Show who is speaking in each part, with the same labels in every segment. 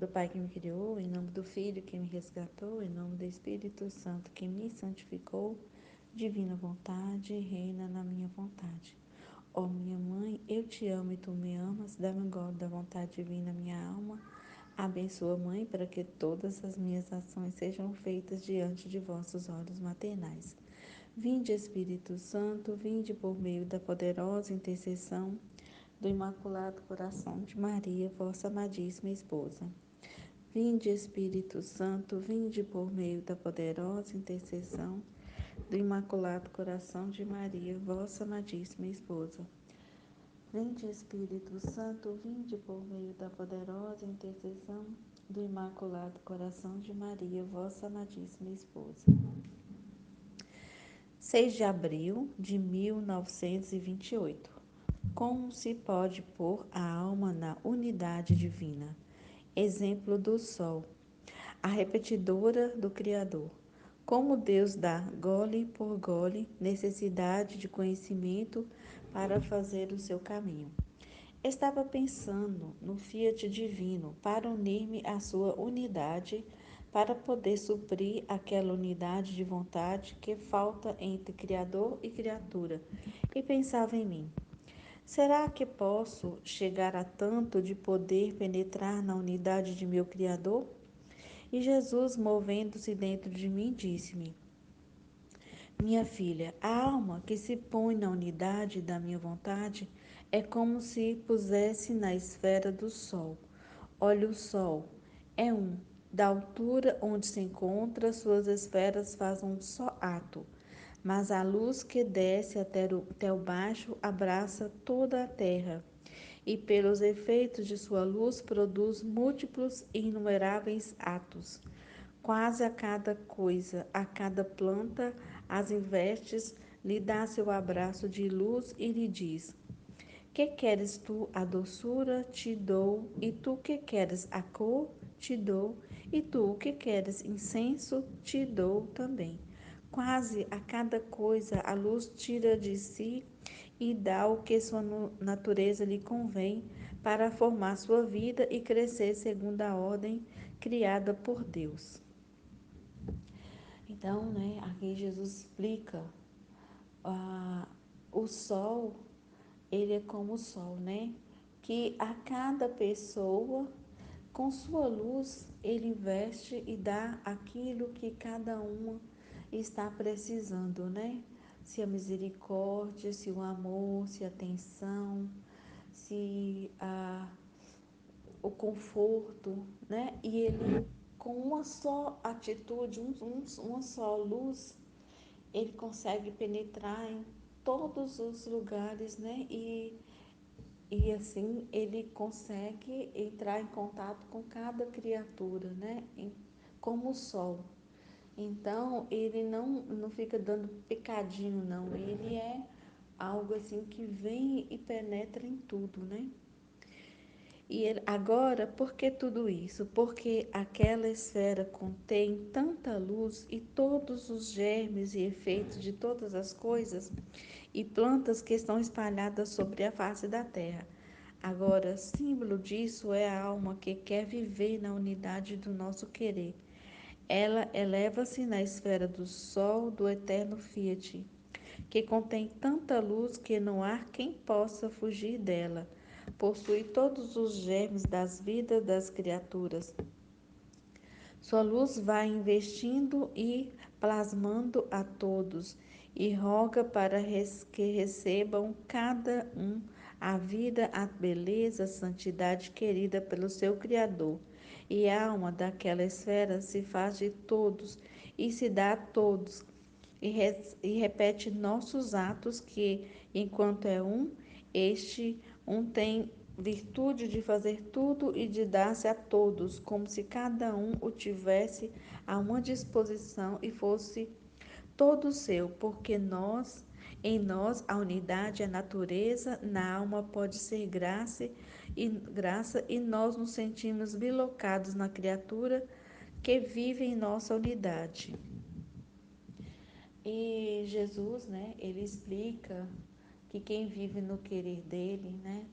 Speaker 1: do Pai que me criou, em nome do Filho que me resgatou, em nome do Espírito Santo que me santificou, divina vontade, reina na minha vontade. Ó minha mãe, eu te amo e tu me amas, dá-me agora da vontade divina minha alma. Abençoa, Mãe, para que todas as minhas ações sejam feitas diante de vossos olhos maternais. Vinde, Espírito Santo, vinde por meio da poderosa intercessão do Imaculado Coração de Maria, vossa amadíssima esposa. Vinde, Espírito Santo, vinde por meio da poderosa intercessão do Imaculado Coração de Maria, vossa amadíssima esposa. Vinde, Espírito Santo, vinde por meio da poderosa intercessão do Imaculado Coração de Maria, vossa amadíssima esposa. 6 de abril de 1928. Como se pode pôr a alma na unidade divina? Exemplo do Sol, a repetidora do Criador. Como Deus dá, gole por gole, necessidade de conhecimento para fazer o seu caminho. Estava pensando no Fiat divino para unir-me à sua unidade, para poder suprir aquela unidade de vontade que falta entre Criador e criatura, e pensava em mim. Será que posso chegar a tanto de poder penetrar na unidade de meu Criador? E Jesus, movendo-se dentro de mim, disse-me: Minha filha, a alma que se põe na unidade da minha vontade é como se pusesse na esfera do Sol. Olha, o Sol é um. Da altura onde se encontra, suas esferas fazem um só ato. Mas a luz que desce até o baixo abraça toda a terra, e pelos efeitos de sua luz produz múltiplos e inumeráveis atos. Quase a cada coisa, a cada planta, as investes, lhe dá seu abraço de luz e lhe diz: Que queres tu a doçura? Te dou. E tu que queres a cor? Te dou. E tu que queres incenso? Te dou também. Quase a cada coisa a luz tira de si e dá o que sua natureza lhe convém para formar sua vida e crescer segundo a ordem criada por Deus. Então, aqui Jesus explica, ah, o sol, ele é como o sol, que a cada pessoa, com sua luz, ele investe e dá aquilo que cada uma está precisando, Se a misericórdia, se o amor, se a atenção, se o conforto, E ele, com uma só atitude, uma só luz, ele consegue penetrar em todos os lugares, E assim ele consegue entrar em contato com cada criatura, como o sol. Então, ele não fica dando picadinho, não. Ele é algo assim que vem e penetra em tudo, E agora, por que tudo isso? Porque aquela esfera contém tanta luz e todos os germes e efeitos de todas as coisas e plantas que estão espalhadas sobre a face da terra. Agora, símbolo disso é a alma que quer viver na unidade do nosso querer. Ela eleva-se na esfera do sol do eterno Fiat, que contém tanta luz que não há quem possa fugir dela. Possui todos os germes das vidas das criaturas. Sua luz vai investindo e plasmando a todos, e roga para que recebam cada um a vida, a beleza, a santidade querida pelo seu Criador. E a alma daquela esfera se faz de todos e se dá a todos, e repete nossos atos que, enquanto é um, este um tem virtude de fazer tudo e de dar-se a todos, como se cada um o tivesse a uma disposição e fosse todo seu, porque em nós, a unidade, a natureza, na alma pode ser graça e nós nos sentimos bilocados na criatura que vive em nossa unidade. E Jesus, ele explica que quem vive no querer dele, né,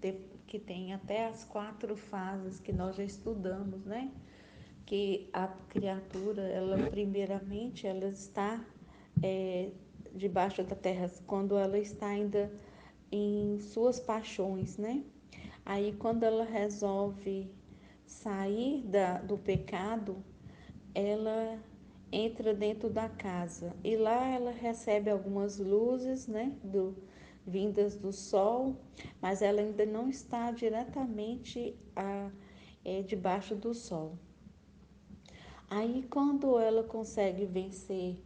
Speaker 1: que tem até as 4 fases que nós já estudamos, né, que a criatura, ela primeiramente, ela está é, debaixo da terra, quando ela está ainda em suas paixões, né? Aí quando ela resolve sair do pecado, ela entra dentro da casa e lá ela recebe algumas luzes, né, vindas do sol, mas ela ainda não está diretamente debaixo do sol. Aí quando ela consegue vencer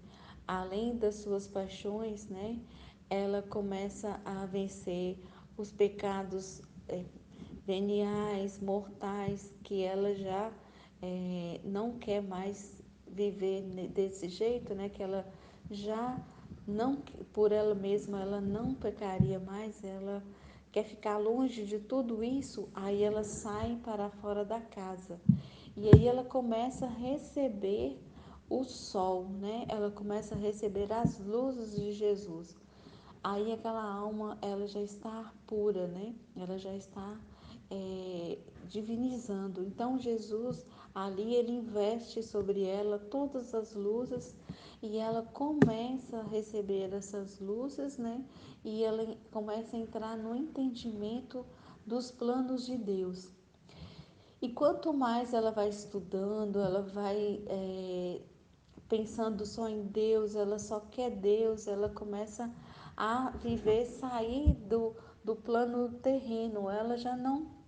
Speaker 1: além das suas paixões, né, ela começa a vencer os pecados veniais, mortais, que ela já não quer mais viver desse jeito, né? Que ela já não, por ela mesma, ela não pecaria mais, ela quer ficar longe de tudo isso, aí ela sai para fora da casa. E aí ela começa a receber o sol, né? Ela começa a receber as luzes de Jesus. Aí aquela alma, ela já está pura, né? Ela já está divinizando. Então Jesus ali ele investe sobre ela todas as luzes e ela começa a receber essas luzes, né? E ela começa a entrar no entendimento dos planos de Deus. E quanto mais ela vai estudando, ela vai pensando só em Deus, ela só quer Deus, ela começa a viver, sair do plano terreno, ela já não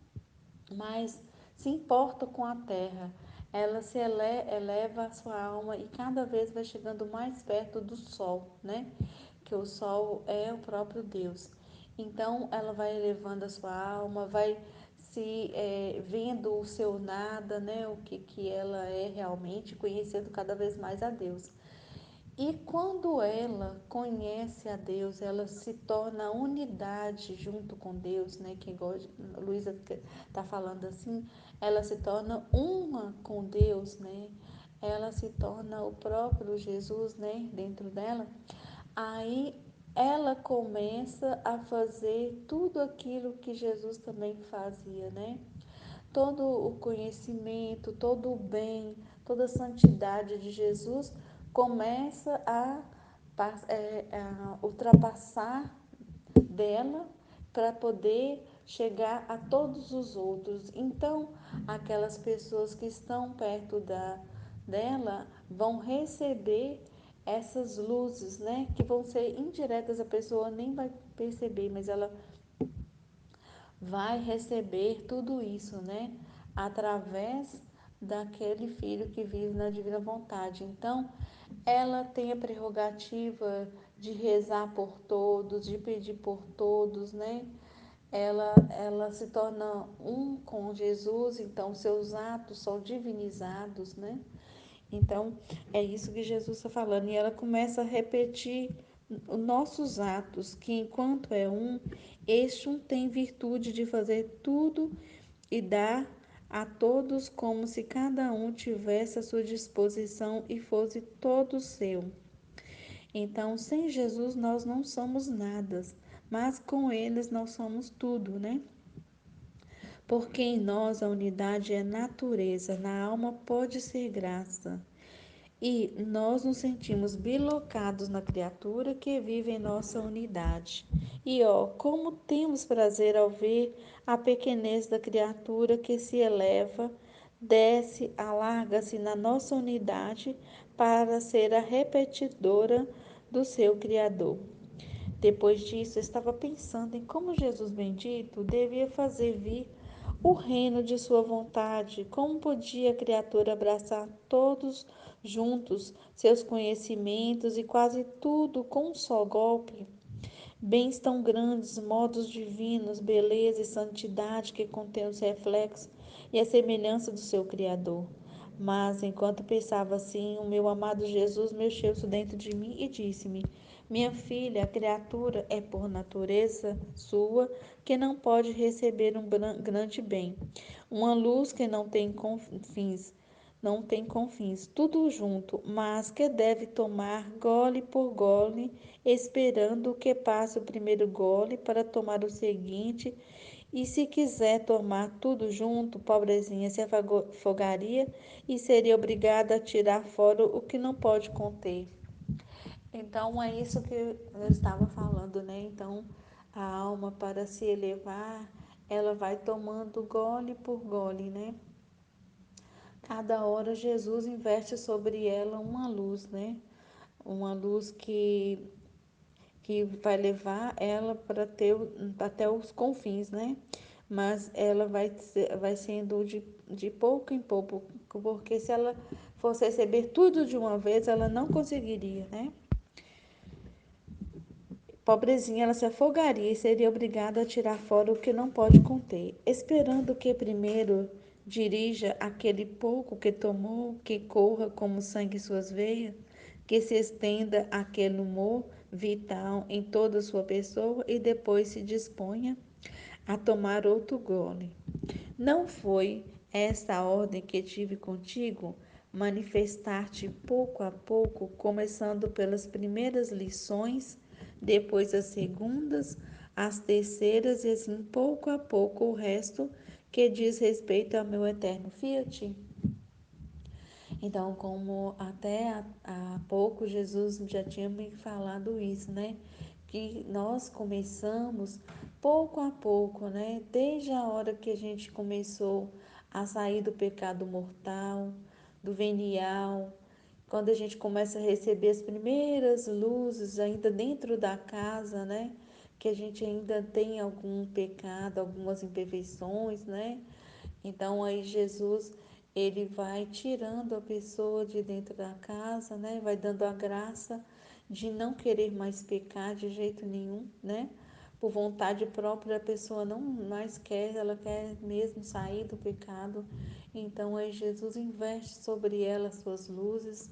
Speaker 1: mais se importa com a terra, ela se eleva a sua alma e cada vez vai chegando mais perto do sol, né? Que o sol é o próprio Deus. Então ela vai elevando a sua alma, vai se vendo o seu nada, né? O que ela é realmente, conhecendo cada vez mais a Deus. E quando ela conhece a Deus, ela se torna unidade junto com Deus, né? Que igual a Luísa está falando assim, ela se torna uma com Deus, né? Ela se torna o próprio Jesus, né? Dentro dela. Aí ela começa a fazer tudo aquilo que Jesus também fazia, né? Todo o conhecimento, todo o bem, toda a santidade de Jesus começa a ultrapassar dela para poder chegar a todos os outros. Então, aquelas pessoas que estão perto dela vão receber essas luzes, né? Que vão ser indiretas, a pessoa nem vai perceber, mas ela vai receber tudo isso, né? Através daquele filho que vive na divina vontade. Então, ela tem a prerrogativa de rezar por todos, de pedir por todos, né? Ela se torna um com Jesus, então seus atos são divinizados, né? Então, é isso que Jesus está falando. E ela começa a repetir os nossos atos, que enquanto é um, este um tem virtude de fazer tudo e dar a todos como se cada um tivesse à sua disposição e fosse todo seu. Então, sem Jesus nós não somos nada, mas com eles nós somos tudo, né? Porque em nós a unidade é natureza, na alma pode ser graça. E nós nos sentimos bilocados na criatura que vive em nossa unidade. E ó, como temos prazer ao ver a pequenez da criatura que se eleva, desce, alarga-se na nossa unidade para ser a repetidora do seu Criador. Depois disso, eu estava pensando em como Jesus bendito devia fazer vir o reino de sua vontade, como podia a criatura abraçar todos juntos seus conhecimentos e quase tudo com um só golpe. Bens tão grandes, modos divinos, beleza e santidade que contém os reflexos e a semelhança do seu Criador. Mas, enquanto pensava assim, o meu amado Jesus mexeu-se dentro de mim e disse-me: Minha filha, a criatura é por natureza sua que não pode receber um grande bem, uma luz que não tem confins, não tem confins, tudo junto, mas que deve tomar gole por gole, esperando que passe o primeiro gole para tomar o seguinte, e se quiser tomar tudo junto, pobrezinha se afogaria e seria obrigada a tirar fora o que não pode conter. Então é isso que eu estava falando, né? Então a alma para se elevar, ela vai tomando gole por gole, né? Cada hora Jesus investe sobre ela uma luz, né? Uma luz que vai levar ela para ter até os confins, né? Mas ela vai sendo de pouco em pouco, porque se ela fosse receber tudo de uma vez, ela não conseguiria, né? Pobrezinha, ela se afogaria e seria obrigada a tirar fora o que não pode conter, esperando que primeiro dirija aquele pouco que tomou, que corra como sangue em suas veias, que se estenda aquele humor vital em toda a sua pessoa e depois se disponha a tomar outro gole. Não foi esta a ordem que tive contigo? Manifestar-te pouco a pouco, começando pelas primeiras lições, depois as segundas, as terceiras e assim pouco a pouco o resto que diz respeito ao meu eterno Fiat. Então, como até há pouco Jesus já tinha me falado isso, né? Que nós começamos pouco a pouco, né? Desde a hora que a gente começou a sair do pecado mortal, do venial, quando a gente começa a receber as primeiras luzes ainda dentro da casa, né? Que a gente ainda tem algum pecado, algumas imperfeições, né? Então aí Jesus, ele vai tirando a pessoa de dentro da casa, né? Vai dando a graça de não querer mais pecar de jeito nenhum, né? Por vontade própria, a pessoa não mais quer, ela quer mesmo sair do pecado. Então aí Jesus investe sobre ela as suas luzes.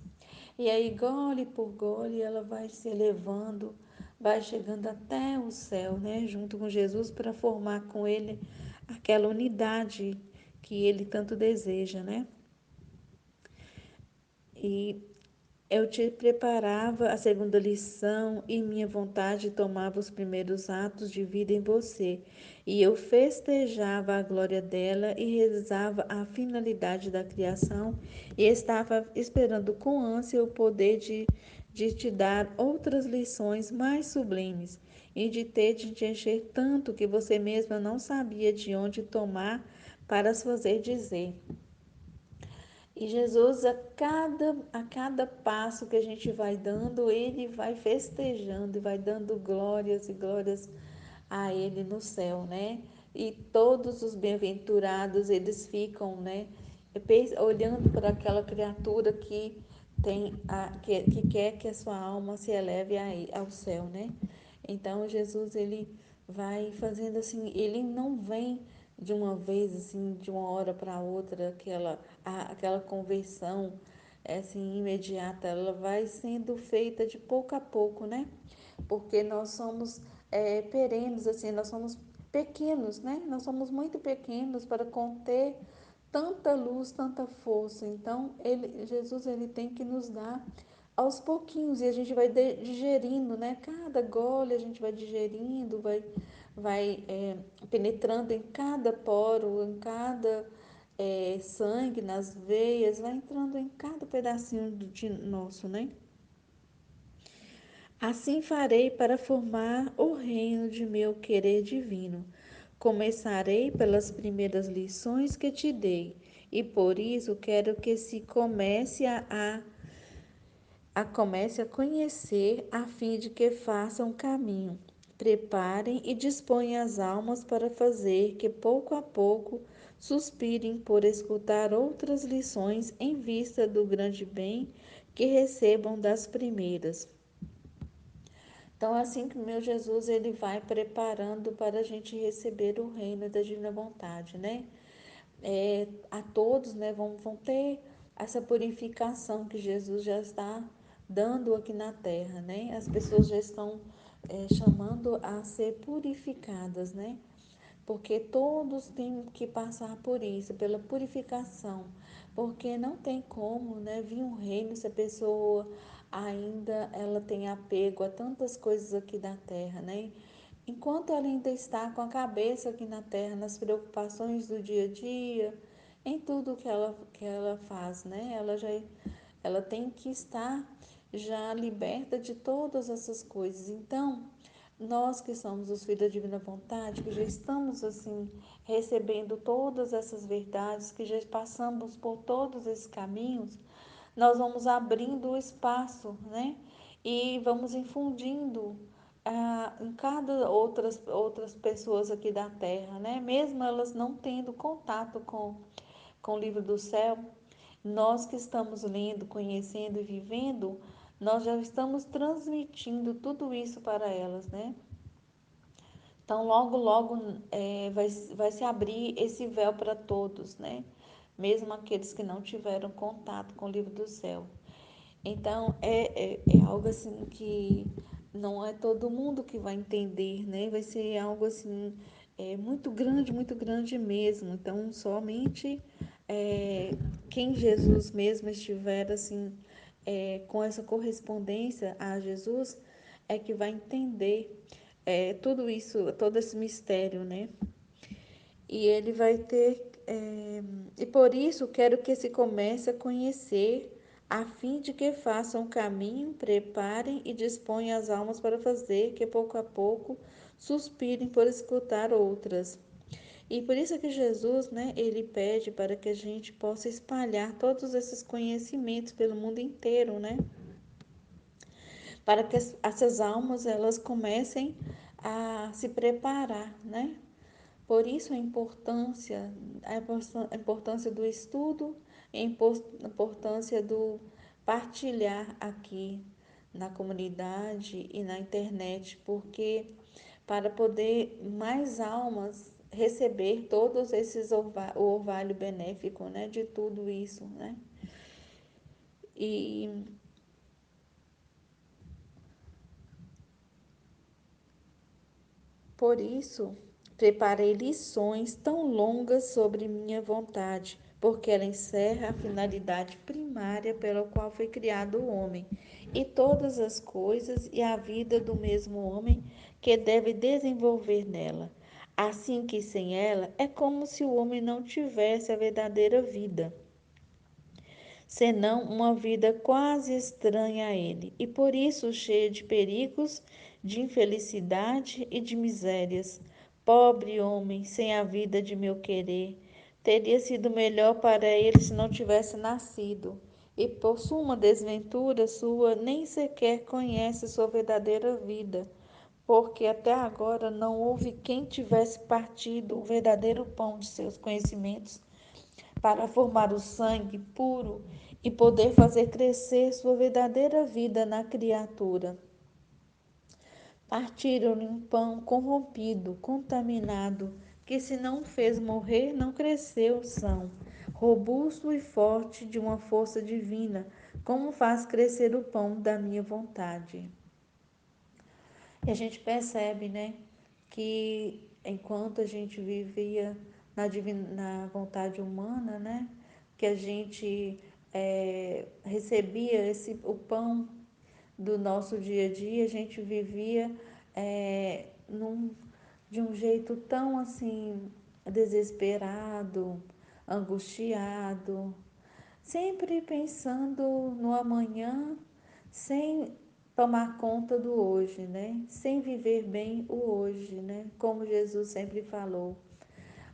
Speaker 1: E aí, gole por gole, ela vai se elevando, vai chegando até o céu, né? Junto com Jesus para formar com ele aquela unidade que ele tanto deseja, né? E eu te preparava a segunda lição e minha vontade tomava os primeiros atos de vida em você. E eu festejava a glória dela e rezava a finalidade da criação e estava esperando com ânsia o poder de te dar outras lições mais sublimes e de ter de te encher tanto que você mesma não sabia de onde tomar para as fazer dizer. E Jesus, a cada passo que a gente vai dando, ele vai festejando e vai dando glórias e glórias a ele no céu, né? E todos os bem-aventurados, eles ficam, né? Olhando para aquela criatura que quer que a sua alma se eleve ao céu, né? Então, Jesus, ele vai fazendo assim, ele não vem de uma vez, assim, de uma hora para outra, aquela conversão, assim, imediata, ela vai sendo feita de pouco a pouco, né? Porque nós somos perenes, assim, nós somos pequenos, né? Nós somos muito pequenos para conter tanta luz, tanta força. Então, Jesus, ele tem que nos dar aos pouquinhos e a gente vai digerindo, né? Cada gole a gente vai digerindo, vai penetrando em cada poro, em cada sangue, nas veias, vai entrando em cada pedacinho de nosso, né? Assim farei para formar o reino de meu querer divino. Começarei pelas primeiras lições que te dei, e por isso quero que se comece a conhecer, a fim de que façam caminho. Preparem e disponham as almas para fazer que pouco a pouco suspirem por escutar outras lições em vista do grande bem que recebam das primeiras. Então, assim que o meu Jesus, ele vai preparando para a gente receber o reino da divina vontade, né? A todos, né, vão ter essa purificação que Jesus já está dando aqui na terra, né? As pessoas já estão chamando a ser purificadas, né? porque todos têm que passar por isso, pela purificação, porque não tem como, né, vir um reino se a pessoa ainda ela tem apego a tantas coisas aqui da terra, né? Enquanto ela ainda está com a cabeça aqui na terra, nas preocupações do dia a dia, em tudo que ela faz, né? Ela tem que estar já liberta de todas essas coisas. Então, nós que somos os filhos da divina vontade, que já estamos assim recebendo todas essas verdades, que já passamos por todos esses caminhos, nós vamos abrindo o espaço, né? E vamos infundindo em cada outras pessoas aqui da Terra, né? Mesmo elas não tendo contato com o livro do céu, nós que estamos lendo, conhecendo e vivendo, nós já estamos transmitindo tudo isso para elas, né? Então, logo, logo vai se abrir esse véu para todos, né? Mesmo aqueles que não tiveram contato com o livro do céu. Então, é algo assim que não é todo mundo que vai entender, né? Vai ser algo assim muito grande mesmo. Então, somente é, quem Jesus mesmo estiver assim com essa correspondência a Jesus é que vai entender tudo isso, todo esse mistério, né? E ele vai ter. E por isso quero que se comece a conhecer, a fim de que façam o caminho, preparem e disponham as almas para fazer, que pouco a pouco suspirem por escutar outras. E por isso que Jesus, né, ele pede para que a gente possa espalhar todos esses conhecimentos pelo mundo inteiro, né? Para que essas almas elas comecem a se preparar, né? Por isso a importância do estudo, a importância do partilhar aqui na comunidade e na internet, porque para poder mais almas receber todos esses o orvalho benéfico, né, de tudo isso, né? E por isso, preparei lições tão longas sobre minha vontade, porque ela encerra a finalidade primária pela qual foi criado o homem, e todas as coisas e a vida do mesmo homem que deve desenvolver nela. Assim que sem ela é como se o homem não tivesse a verdadeira vida, senão uma vida quase estranha a ele, e por isso cheia de perigos, de infelicidade e de misérias. Pobre homem, sem a vida de meu querer, teria sido melhor para ele se não tivesse nascido. E por sua desventura sua, nem sequer conhece sua verdadeira vida, porque até agora não houve quem tivesse partido o verdadeiro pão de seus conhecimentos para formar o sangue puro e poder fazer crescer sua verdadeira vida na criatura. Partiram-lhe um pão corrompido, contaminado, que se não fez morrer, não cresceu são, robusto e forte de uma força divina, como faz crescer o pão da minha vontade. E a gente percebe, né, que enquanto a gente vivia na vontade humana, né, que a gente recebia o pão do nosso dia a dia, a gente vivia de um jeito tão assim desesperado, angustiado, sempre pensando no amanhã, sem tomar conta do hoje, né? Sem viver bem o hoje, né? Como Jesus sempre falou.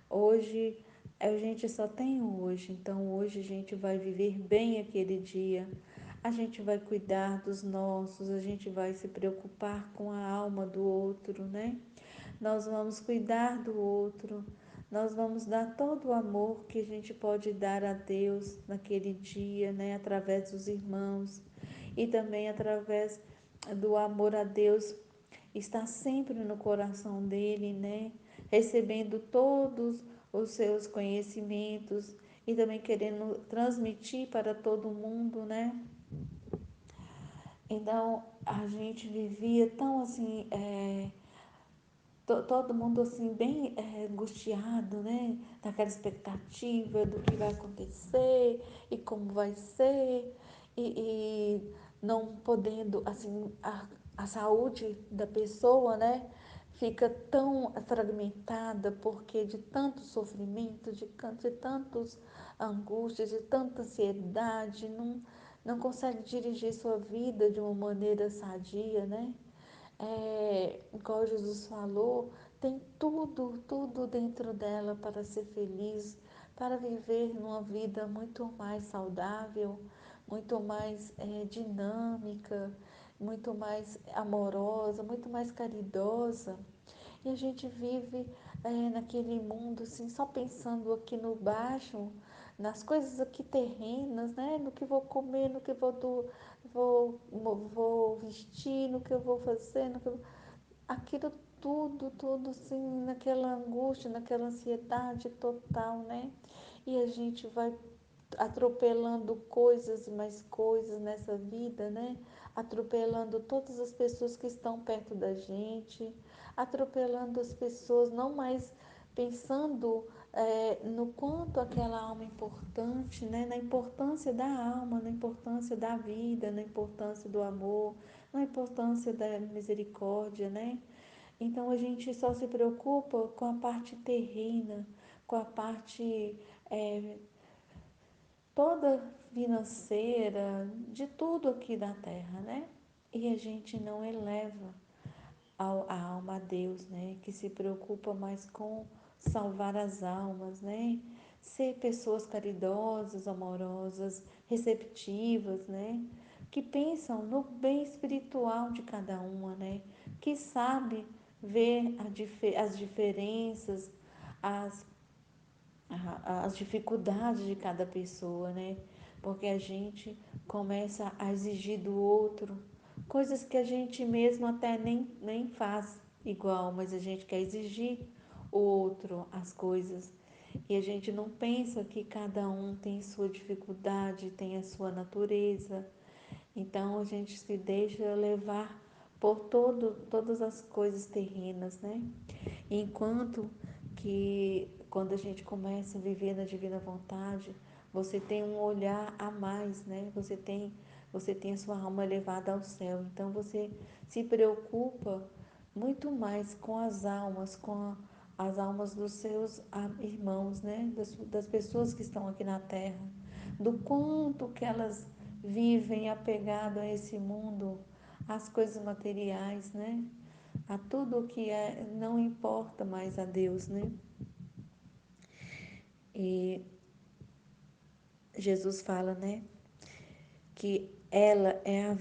Speaker 1: Hoje a gente só tem o hoje, então hoje a gente vai viver bem aquele dia. A gente vai cuidar dos nossos, a gente vai se preocupar com a alma do outro, né? Nós vamos cuidar do outro, nós vamos dar todo o amor que a gente pode dar a Deus naquele dia, né? Através dos irmãos e também através do amor a Deus está sempre no coração dele, né? Recebendo todos os seus conhecimentos e também querendo transmitir para todo mundo, né? Então a gente vivia tão assim, todo mundo assim bem angustiado, né? Naquela expectativa do que vai acontecer e como vai ser e não podendo assim a saúde da pessoa, né? Fica tão fragmentada porque de tanto sofrimento, de tantos angústias, de tanta ansiedade, não consegue dirigir sua vida de uma maneira sadia, né? Igual Jesus falou, tem tudo dentro dela para ser feliz, para viver numa vida muito mais saudável, muito mais dinâmica, muito mais amorosa, muito mais caridosa. E a gente vive naquele mundo assim, só pensando aqui no baixo, nas coisas aqui terrenas, né? No que vou comer, no que vou vestir, no que eu vou fazer, aquilo tudo assim, naquela angústia, naquela ansiedade total, né? E a gente vai atropelando coisas e mais coisas nessa vida, né? Atropelando todas as pessoas que estão perto da gente, atropelando as pessoas, não mais pensando no quanto aquela alma é importante, né? Na importância da alma, na importância da vida, na importância do amor, na importância da misericórdia, né? Então a gente só se preocupa com a parte terrena, com a parte é, toda financeira, de tudo aqui da terra, né? E a gente não eleva a alma a Deus, né? Que se preocupa mais com salvar as almas, né? Ser pessoas caridosas, amorosas, receptivas, né? Que pensam no bem espiritual de cada uma, né? Que sabe ver as diferenças, as as dificuldades de cada pessoa, né? Porque a gente começa a exigir do outro coisas que a gente mesmo até nem faz igual, mas a gente quer exigir o outro as coisas. E a gente não pensa que cada um tem sua dificuldade, tem a sua natureza. Então a gente se deixa levar por todas as coisas terrenas, né? Enquanto que quando a gente começa a viver na divina vontade, você tem um olhar a mais, né? Você tem a sua alma elevada ao céu. Então você se preocupa muito mais com as almas, as almas dos seus irmãos, né? Das pessoas que estão aqui na terra, do quanto que elas vivem apegado a esse mundo, às coisas materiais, né? A tudo que não importa mais a Deus, né? E Jesus fala, né, que ela é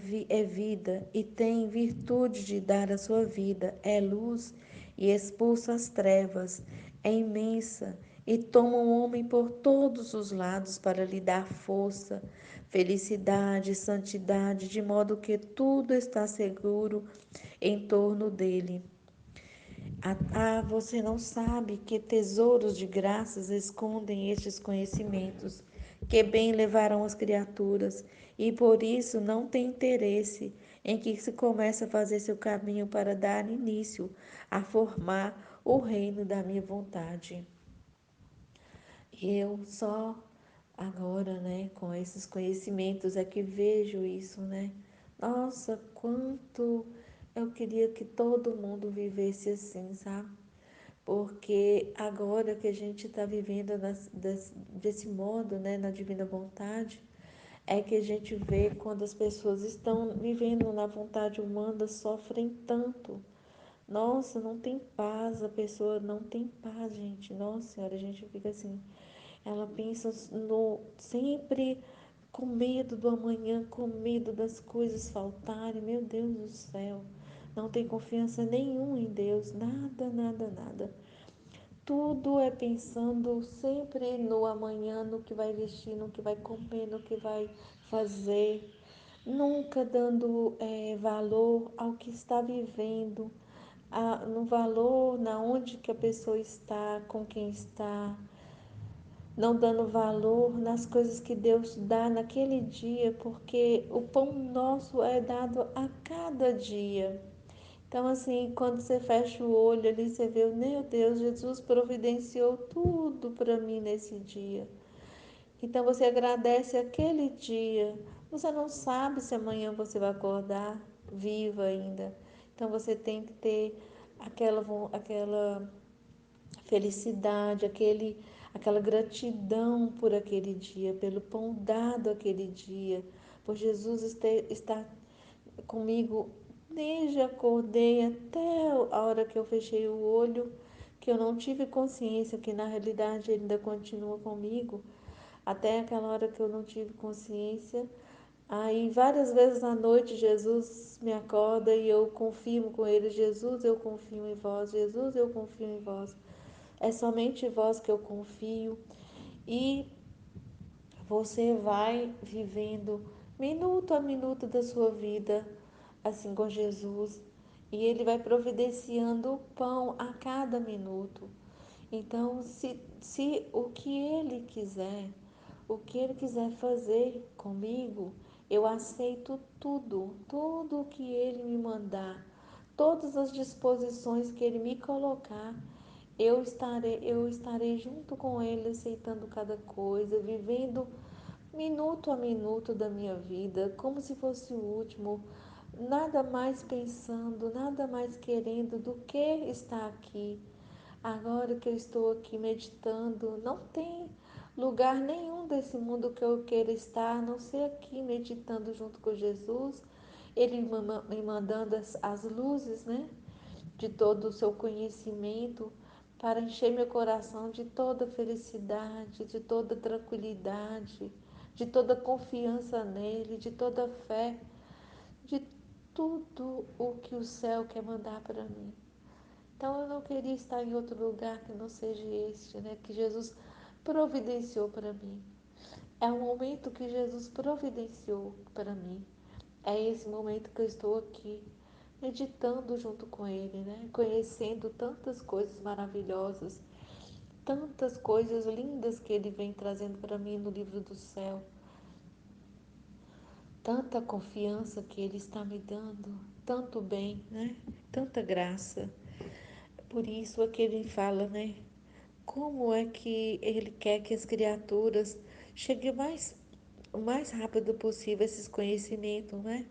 Speaker 1: vida e tem virtude de dar a sua vida, é luz e expulsa as trevas, é imensa e toma o homem por todos os lados para lhe dar força, felicidade, santidade, de modo que tudo está seguro em torno dele. Você não sabe que tesouros de graças escondem estes conhecimentos, que bem levarão as criaturas, e por isso não tem interesse em que se comece a fazer seu caminho para dar início a formar o reino da minha vontade. Eu só agora, né, com esses conhecimentos é que vejo isso, né? Nossa, quanto eu queria que todo mundo vivesse assim, sabe? Porque agora que a gente está vivendo desse modo, né, na divina vontade, é que a gente vê quando as pessoas estão vivendo na vontade humana, sofrem tanto. Nossa, não tem paz, a pessoa não tem paz, gente. Nossa senhora, a gente fica assim, ela pensa no sempre com medo do amanhã, com medo das coisas faltarem. Meu Deus do céu, não tem confiança nenhuma em Deus, nada, nada, nada. Tudo é pensando sempre no amanhã, no que vai vestir, no que vai comer, no que vai fazer, nunca dando valor ao que está vivendo, no valor na onde que a pessoa está, com quem está, não dando valor nas coisas que Deus dá naquele dia, porque o pão nosso é dado a cada dia. Então, assim, quando você fecha o olho ali, você vê, meu Deus, Jesus providenciou tudo para mim nesse dia. Então, você agradece aquele dia. Você não sabe se amanhã você vai acordar viva ainda. Então, você tem que ter aquela felicidade, aquela gratidão por aquele dia, pelo pão dado aquele dia, por Jesus estar comigo desde acordei até a hora que eu fechei o olho, que eu não tive consciência que na realidade ele ainda continua comigo, até aquela hora que eu não tive consciência. Aí várias vezes à noite Jesus me acorda e eu confirmo com ele, Jesus, eu confio em vós, Jesus, eu confio em vós. É somente em vós que eu confio. E você vai vivendo minuto a minuto da sua vida assim com Jesus, e ele vai providenciando o pão a cada minuto. Então, se o que ele quiser fazer comigo, eu aceito tudo, tudo que ele me mandar, todas as disposições que ele me colocar, eu estarei junto com ele, aceitando cada coisa, vivendo minuto a minuto da minha vida, como se fosse o último, nada mais pensando, nada mais querendo do que estar aqui. Agora que eu estou aqui meditando, não tem lugar nenhum desse mundo que eu queira estar, a não ser aqui meditando junto com Jesus, Ele me mandando as luzes, né? De todo o seu conhecimento, para encher meu coração de toda felicidade, de toda tranquilidade, de toda confiança nele, de toda fé, de tudo o que o céu quer mandar para mim. Então eu não queria estar em outro lugar que não seja este, né? Que Jesus providenciou para mim. É o momento que Jesus providenciou para mim. É esse momento que eu estou aqui, meditando junto com Ele, né? Conhecendo tantas coisas maravilhosas, tantas coisas lindas que Ele vem trazendo para mim no livro do céu, tanta confiança que Ele está me dando, tanto bem, né? Tanta graça. Por isso é que Ele fala, né? Como é que Ele quer que as criaturas cheguem o mais rápido possível a esses conhecimentos, né?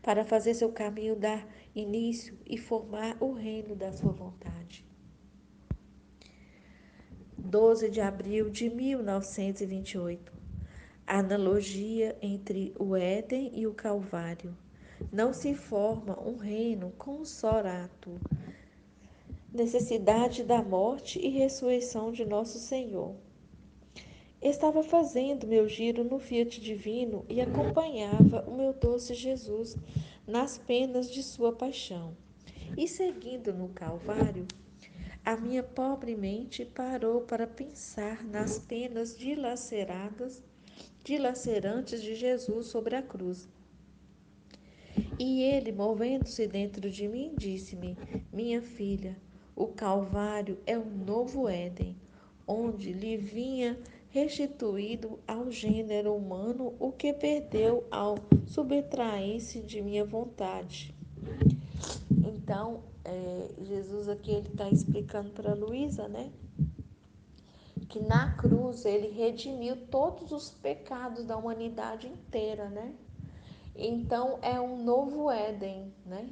Speaker 1: Para fazer seu caminho dar início e formar o reino da sua vontade. 12 de abril de 1928. A analogia entre o Éden e o Calvário. Não se forma um reino com um só ato. Necessidade da morte e ressurreição de nosso Senhor. Estava fazendo meu giro no Fiat Divino e acompanhava o meu doce Jesus nas penas de sua paixão. E seguindo no Calvário, a minha pobre mente parou para pensar nas penas dilacerantes de Jesus sobre a cruz. E ele, movendo-se dentro de mim, disse-me: Minha filha, o Calvário é o novo Éden, onde lhe vinha restituído ao gênero humano o que perdeu ao subtrair-se de minha vontade. Então, Jesus aqui ele está explicando para Luísa, né? Que na cruz ele redimiu todos os pecados da humanidade inteira, né? Então é um novo Éden, né?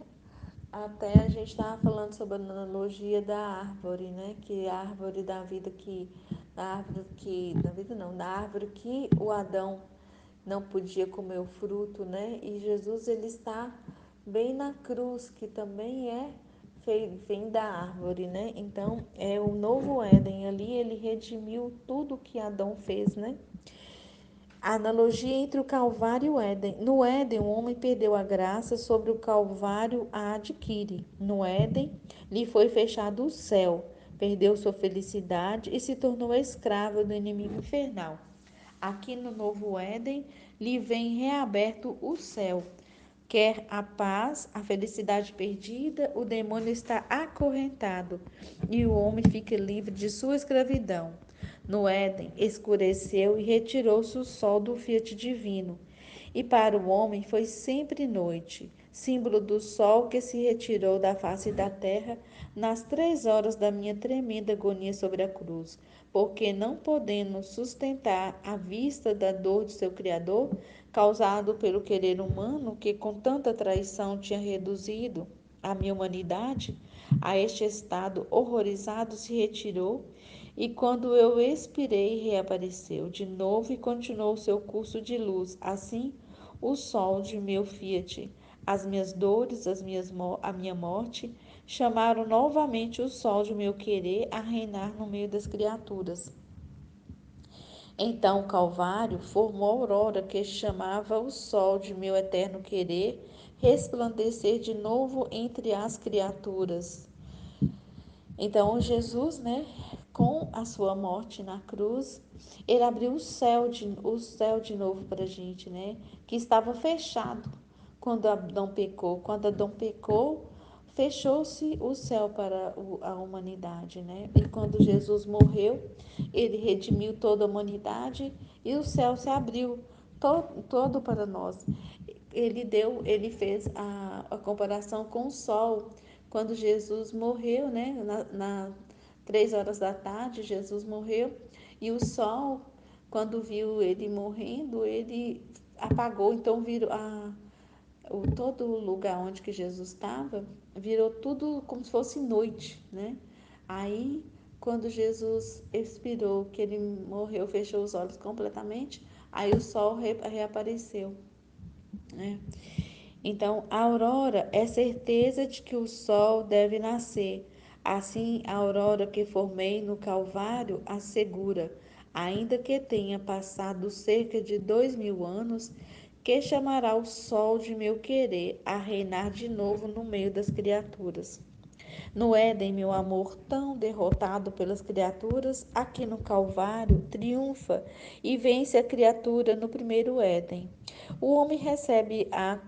Speaker 1: Até a gente estava falando sobre a analogia da árvore, né? Que a árvore da vida da vida não, da árvore que o Adão não podia comer o fruto, né? E Jesus ele está bem na cruz, que também vem da árvore, né? Então é o novo Éden ali, ele redimiu tudo que Adão fez, né? A analogia entre o Calvário e o Éden. No Éden, o homem perdeu a graça, sobre o Calvário a adquire. No Éden, lhe foi fechado o céu, perdeu sua felicidade e se tornou escravo do inimigo infernal. Aqui no novo Éden, lhe vem reaberto o céu. Quer a paz, a felicidade perdida, o demônio está acorrentado e o homem fica livre de sua escravidão. No Éden, escureceu e retirou-se o sol do fiat divino, e para o homem foi sempre noite. símbolo do sol que se retirou da face da terra nas 3 horas da minha tremenda agonia sobre a cruz, porque não podendo sustentar a vista da dor de seu Criador, causado pelo querer humano que com tanta traição tinha reduzido a minha humanidade, a este estado horrorizado se retirou, e quando eu expirei, reapareceu de novo e continuou seu curso de luz. Assim, o sol de meu fiat, as minhas dores, a minha morte, chamaram novamente o sol de meu querer a reinar no meio das criaturas. Então o Calvário formou a aurora que chamava o sol de meu eterno querer resplandecer de novo entre as criaturas. Então Jesus, né, com a sua morte na cruz, ele abriu o céu de novo para a gente, né, que estava fechado quando Adão pecou. Quando Adão pecou, fechou-se o céu para a humanidade, né? E quando Jesus morreu, ele redimiu toda a humanidade e o céu se abriu todo para nós. Ele fez a comparação com o sol. Quando Jesus morreu, né, 3 horas da tarde, Jesus morreu, e o sol, quando viu ele morrendo, ele apagou, então virou todo o lugar onde que Jesus estava, virou tudo como se fosse noite, né? Aí, quando Jesus expirou, que ele morreu, fechou os olhos completamente, aí o sol reapareceu, né? Então, a aurora é certeza de que o sol deve nascer. Assim, a aurora que formei no Calvário assegura, ainda que tenha passado cerca de 2000 anos, que chamará o sol de meu querer a reinar de novo no meio das criaturas. No Éden, meu amor, tão derrotado pelas criaturas, aqui no Calvário, triunfa e vence a criatura no primeiro Éden. O homem recebe a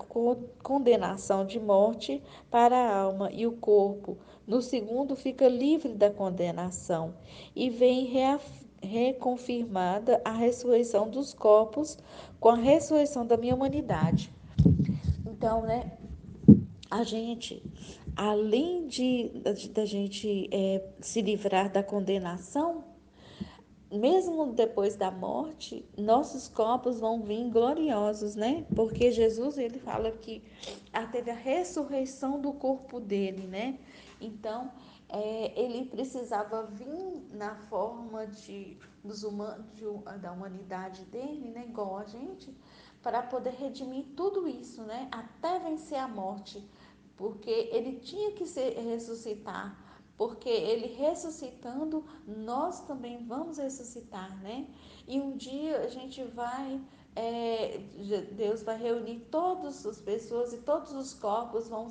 Speaker 1: condenação de morte para a alma e o corpo. No segundo, fica livre da condenação e vem reconfirmada a ressurreição dos corpos com a ressurreição da minha humanidade. Então, né, a gente, além da gente se livrar da condenação, mesmo depois da morte, nossos corpos vão vir gloriosos, né? Porque Jesus, ele fala que teve a ressurreição do corpo dele, né? Então, ele precisava vir na forma dos humanos, da humanidade dele, né? Igual a gente, para poder redimir tudo isso, né? Até vencer a morte, porque ele tinha que ressuscitar, porque ele ressuscitando, nós também vamos ressuscitar, né? E um dia a gente vai, Deus vai reunir todas as pessoas e todos os corpos vão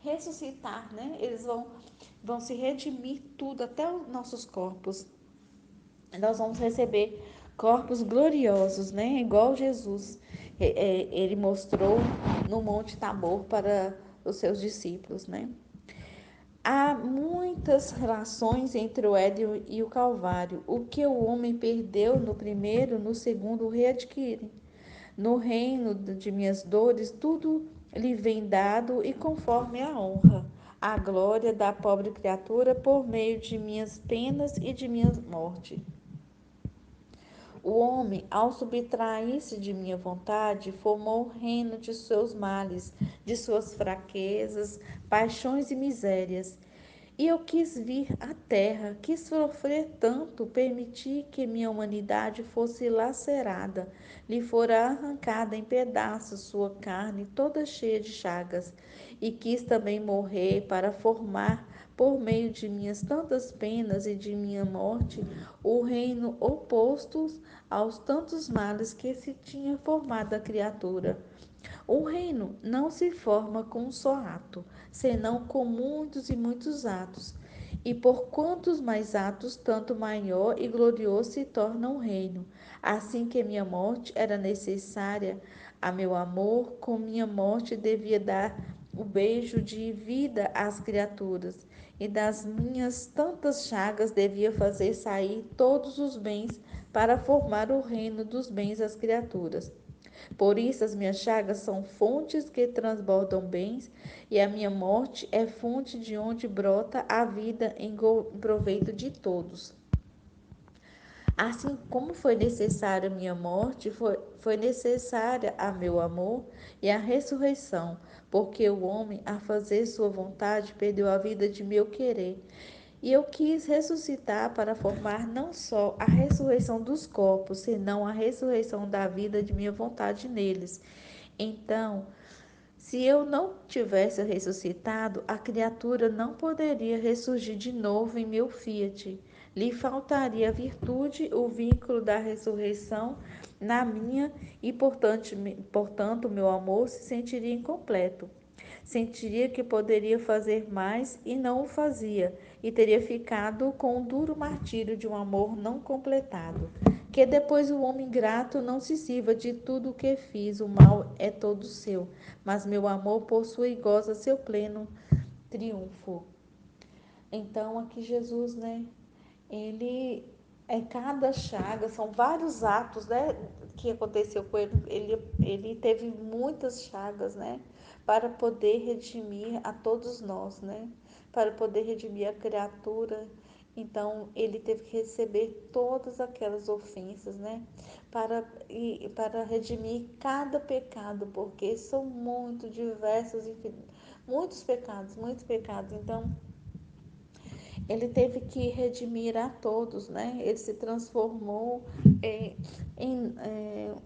Speaker 1: ressuscitar, né? Eles vão se redimir tudo, até os nossos corpos. Nós vamos receber corpos gloriosos, né? Igual Jesus, ele mostrou no Monte Tabor para os seus discípulos, né? Há muitas relações entre o Éden e o Calvário. O que o homem perdeu no primeiro, no segundo, o readquire. No reino de minhas dores, tudo lhe vem dado e conforme a honra, a glória da pobre criatura por meio de minhas penas e de minha morte. O homem, ao subtrair-se de minha vontade, formou o reino de seus males, de suas fraquezas, paixões e misérias. E eu quis vir à terra, quis sofrer tanto, permiti que minha humanidade fosse lacerada, lhe fora arrancada em pedaços sua carne toda cheia de chagas, e quis também morrer para formar, por meio de minhas tantas penas e de minha morte, o reino oposto aos tantos males que se tinha formado a criatura. O reino não se forma com um só ato, senão com muitos e muitos atos. E por quantos mais atos, tanto maior e glorioso se torna o reino. Assim que minha morte era necessária a meu amor, com minha morte devia dar o beijo de vida às criaturas, e das minhas tantas chagas devia fazer sair todos os bens para formar o reino dos bens às criaturas. Por isso as minhas chagas são fontes que transbordam bens, e a minha morte é fonte de onde brota a vida em proveito de todos. Assim como foi necessária a minha morte, foi necessária a meu amor e a ressurreição, porque o homem, a fazer sua vontade, perdeu a vida de meu querer. E eu quis ressuscitar para formar não só a ressurreição dos corpos, senão a ressurreição da vida de minha vontade neles. Então, se eu não tivesse ressuscitado, a criatura não poderia ressurgir de novo em meu fiat. Lhe faltaria a virtude, o vínculo da ressurreição na minha e, portanto, meu amor se sentiria incompleto. Sentiria que poderia fazer mais e não o fazia, e teria ficado com o duro martírio de um amor não completado. Que depois o homem grato não se sirva de tudo o que fiz, o mal é todo seu, mas meu amor possui e goza seu pleno triunfo. Então aqui Jesus, né, ele é cada chaga, são vários atos, né, que aconteceu com ele. Ele teve muitas chagas, né, para poder redimir a todos nós, né, para poder redimir a criatura. Então ele teve que receber todas aquelas ofensas, né, para redimir cada pecado, porque são muito diversos, muitos pecados, muitos pecados. Então ele teve que redimir a todos, né? Ele se transformou em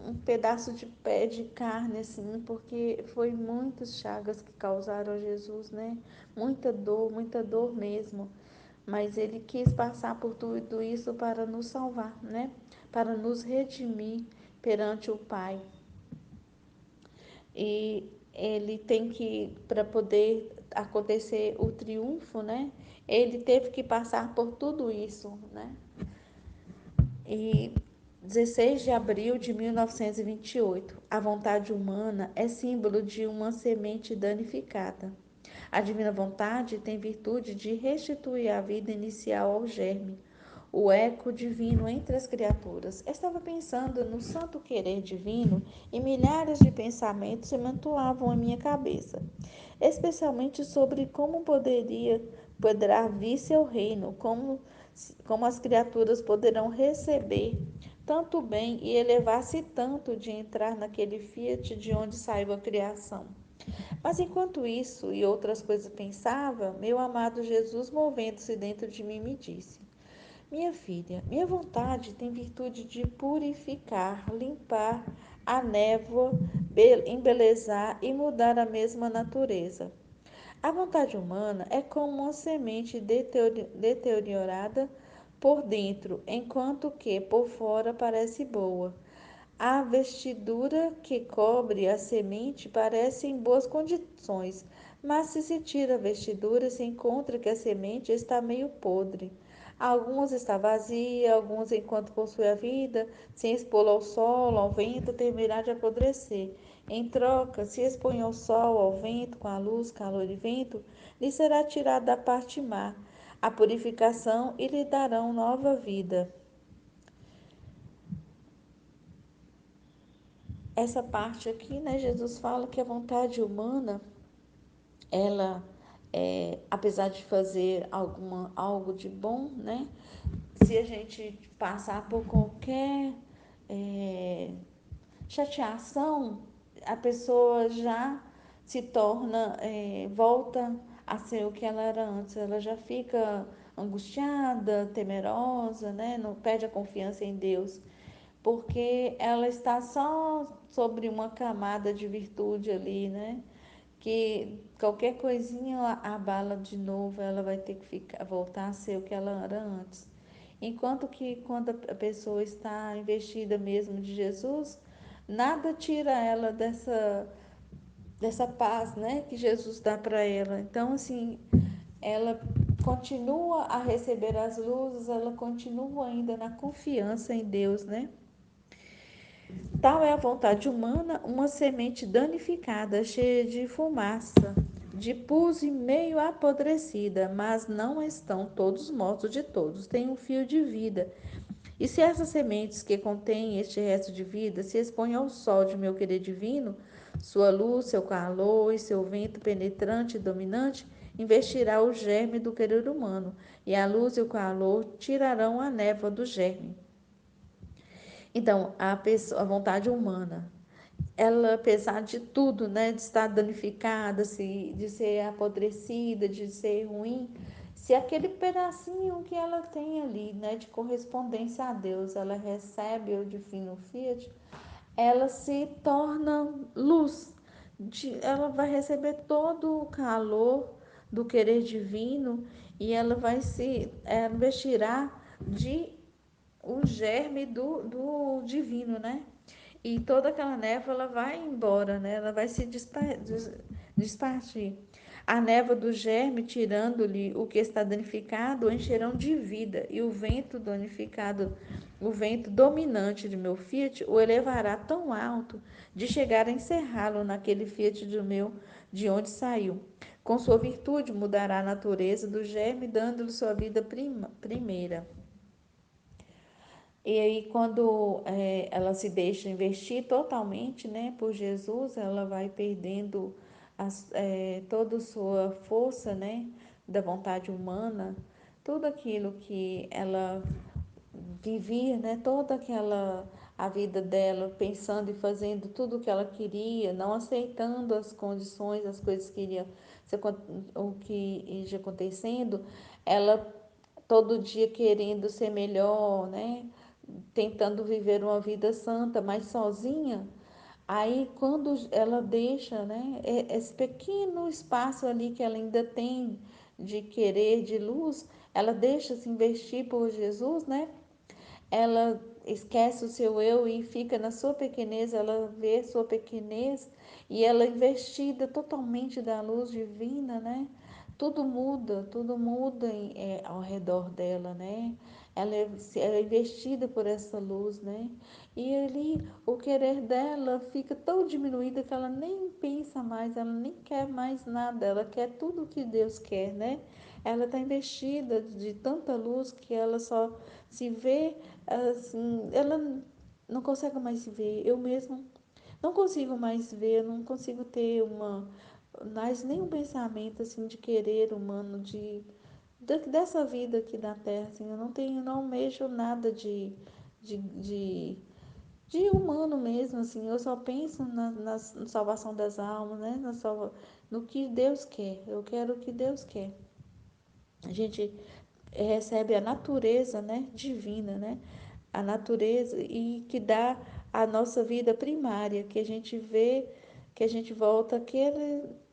Speaker 1: um pedaço de pé de carne, assim, porque foi muitas chagas que causaram a Jesus, né? Muita dor mesmo. Mas ele quis passar por tudo isso para nos salvar, né? Para nos redimir perante o Pai. E ele tem que, para poder acontecer o triunfo, né? Ele teve que passar por tudo isso, né? E 16 de abril de 1928, a vontade humana é símbolo de uma semente danificada. A divina vontade tem virtude de restituir a vida inicial ao germe, o eco divino entre as criaturas. Eu estava pensando no santo querer divino e milhares de pensamentos se mantuavam em minha cabeça, especialmente sobre como poderá vir seu reino, como as criaturas poderão receber tanto bem e elevar-se tanto de entrar naquele fiat de onde saiu a criação. Mas enquanto isso e outras coisas pensava, meu amado Jesus, movendo-se dentro de mim, me disse: Minha filha, minha vontade tem virtude de purificar, limpar a névoa, embelezar e mudar a mesma natureza. A vontade humana é como uma semente deteriorada por dentro, enquanto que por fora parece boa. A vestidura que cobre a semente parece em boas condições, mas se tira a vestidura, se encontra que a semente está meio podre. Algumas está vazia, alguns, enquanto possui a vida, sem expô-la ao sol, ao vento, terminará de apodrecer. Em troca, se expõe ao sol, ao vento, com a luz, calor e vento, lhe será tirada da parte má a purificação e lhe darão nova vida. Essa parte aqui, né, Jesus fala que a vontade humana, ela, apesar de fazer algo de bom, né, se a gente passar por qualquer é, chateação, a pessoa já se torna, volta a ser o que ela era antes. Ela já fica angustiada, temerosa, né? Não perde a confiança em Deus, porque ela está só sobre uma camada de virtude ali, né? Que qualquer coisinha ela abala de novo, ela vai ter que voltar a ser o que ela era antes. Enquanto que quando a pessoa está investida mesmo de Jesus, nada tira ela dessa paz, né, que Jesus dá para ela. Então, assim, ela continua a receber as luzes, ela continua ainda na confiança em Deus, né? Tal é a vontade humana, uma semente danificada, cheia de fumaça, de pus e meio apodrecida, mas não estão todos mortos de todos, tem um fio de vida E se essas sementes que contêm este resto de vida se expõem ao sol de meu querer divino, sua luz, seu calor e seu vento penetrante e dominante investirá o germe do querer humano, e a luz e o calor tirarão a névoa do germe. Então, a vontade humana, ela, apesar de tudo, né, de estar danificada, de ser apodrecida, de ser ruim, se aquele pedacinho que ela tem ali, né, de correspondência a Deus, ela recebe o divino Fiat, ela se torna luz. Ela vai receber todo o calor do querer divino e ela vai se vestirá de o germe do divino, né? E toda aquela névoa ela vai embora, né? Ela vai se despartir. A névoa do germe, tirando-lhe o que está danificado, encherão de vida, e o vento danificado, o vento dominante de meu Fiat, o elevará tão alto de chegar a encerrá-lo naquele Fiat de onde saiu. Com sua virtude, mudará a natureza do germe, dando-lhe sua vida primeira. E aí, quando ela se deixa investir totalmente, né, por Jesus, ela vai perdendo toda a sua força, né, da vontade humana, tudo aquilo que ela vivia, né, toda aquela a vida dela pensando e fazendo tudo o que ela queria, não aceitando as condições, as coisas que iriam o que ia acontecendo, ela todo dia querendo ser melhor, né? Tentando viver uma vida santa, mas sozinha. Aí, quando ela deixa, né, esse pequeno espaço ali que ela ainda tem de querer, de luz, ela deixa se investir por Jesus, né? Ela esquece o seu eu e fica na sua pequenez, ela vê sua pequenez e ela é investida totalmente da luz divina, né? Tudo muda ao redor dela, né? Ela é investida por essa luz, né? E ali o querer dela fica tão diminuído que ela nem pensa mais, ela nem quer mais nada, ela quer tudo o que Deus quer, né? Ela está investida de tanta luz que ela só se vê assim, ela não consegue mais se ver. Eu mesmo não consigo mais ver, não consigo ter mais nenhum pensamento assim de querer humano, dessa vida aqui na Terra, assim, eu não tenho, não almejo nada de, de, de humano mesmo, assim, eu só penso na salvação das almas, né, no que Deus quer, eu quero o que Deus quer. A gente recebe a natureza, né, divina, né, a natureza e que dá a nossa vida primária, que a gente vê, que a gente volta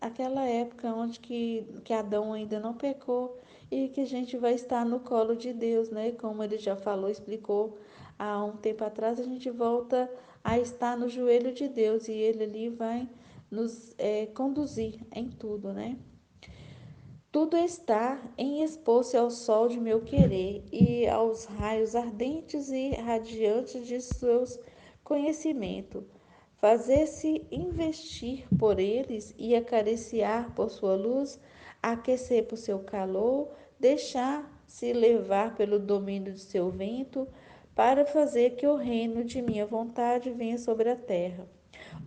Speaker 1: àquela época onde que Adão ainda não pecou e que a gente vai estar no colo de Deus, né? Como ele já falou, explicou há um tempo atrás, a gente volta a estar no joelho de Deus e ele ali vai nos conduzir em tudo, né? Tudo está em expor-se ao sol de meu querer e aos raios ardentes e radiantes de seus conhecimentos. Fazer-se investir por eles e acariciar por sua luz, aquecer por seu calor, deixar-se levar pelo domínio de seu vento, para fazer que o reino de minha vontade venha sobre a terra.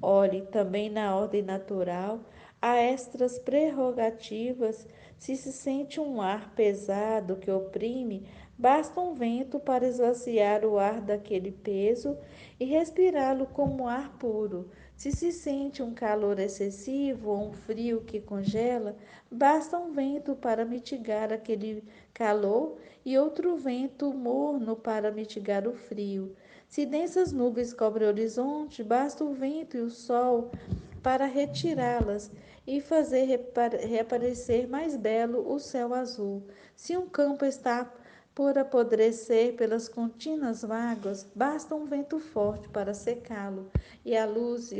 Speaker 1: Olhe, também na ordem natural, há extras prerrogativas. Se sente um ar pesado que oprime, basta um vento para esvaziar o ar daquele peso e respirá-lo como ar puro. Se sente um calor excessivo ou um frio que congela, basta um vento para mitigar aquele calor e outro vento morno para mitigar o frio. Se densas nuvens cobrem o horizonte, basta o vento e o sol para retirá-las e fazer reaparecer mais belo o céu azul. Se um campo está por apodrecer pelas contínuas mágoas, basta um vento forte para secá-lo, e a luz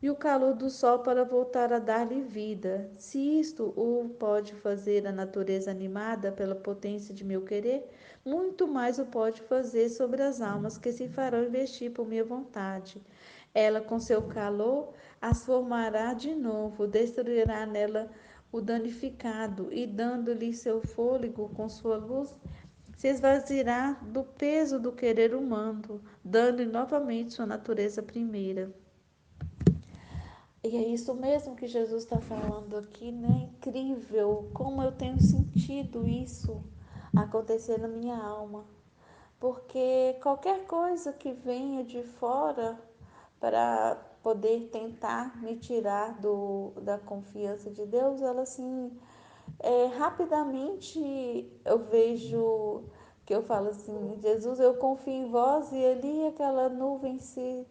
Speaker 1: e o calor do sol para voltar a dar-lhe vida. Se isto o pode fazer a natureza animada pela potência de meu querer, muito mais o pode fazer sobre as almas que se farão investir por minha vontade. Ela, com seu calor, as formará de novo, destruirá nela o danificado e, dando-lhe seu fôlego com sua luz, se esvaziará do peso do querer humano, dando novamente sua natureza primeira. E é isso mesmo que Jesus está falando aqui, né? Incrível como eu tenho sentido isso acontecer na minha alma. Porque qualquer coisa que venha de fora para poder tentar me tirar da confiança de Deus, ela assim, rapidamente eu vejo que eu falo assim, Jesus, eu confio em vós, e ali aquela nuvem se